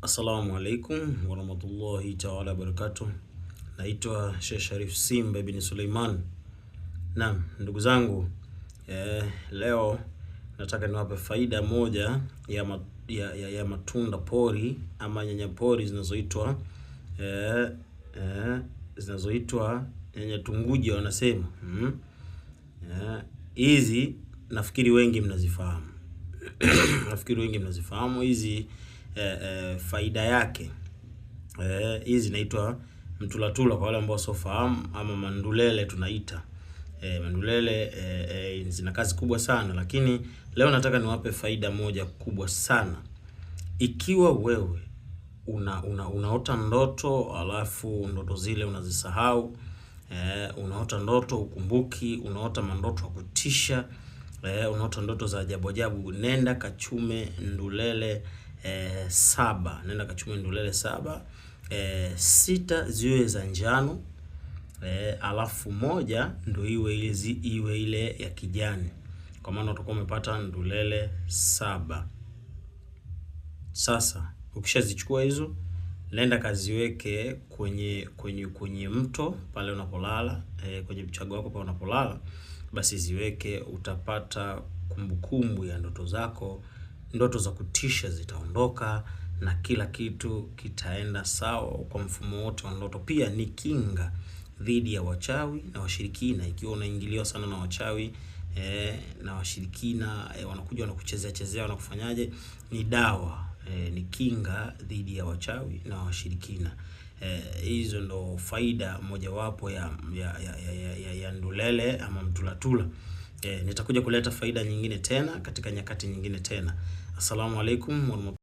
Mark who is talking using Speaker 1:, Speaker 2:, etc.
Speaker 1: Assalamu alaikum warahmatullahi ta'ala barakatuh. Naitwa Sheikh Sharif Simba bin Suleiman. Naam, ndugu zangu, leo nataka niwape faida moja ya matunda pori ama nyanya pori zinazoitwa nyanya tunguje wanasema. Hizi nafikiri wengi mnazifahamu. Hizi faida yake. Hizi zinaitwa mtulatula kwa wale ambao wasiofahamu, ama mandulele tunaita. Mandulele zina kazi kubwa sana, lakini leo nataka niwape faida moja kubwa sana. Ikiwa wewe unaota ndoto alafu ndoto zile unazisahau, unaota ndoto ukumbuki, unaota mandoto ya kutisha, unaota ndoto za ajabu ajabu, nenda kachume ndulele 7. Nenda kachume ndulele 7, 6 ziwe za njano, alafu moja ndio iwe ile ya kijani, kwa maana utakuwa umepata ndulele 7. Sasa ukishazichukua hizo, nenda kaziweke kwenye mto pale unapolala, kwenye mchago wako pale unapolala, basi ziweke. Utapata kumbukumbu ya ndoto zako, ndoto za kutisha zitaondoka na kila kitu kitaenda sawa kwa mfumo wote wa ndoto. Pia ni kinga dhidi ya wachawi na washirikina. Ikiwa unaingiliwa sana na wachawi na washirikina, wanakuja wanakuchezea wanakufanyaje, ni dawa, ni kinga dhidi ya wachawi na washirikina. Hizo ndo faida mojawapo ya ndulele ama mtulatula. Nitakuja kuleta faida nyingine tena katika nyakati nyingine tena. Assalamu alaikum.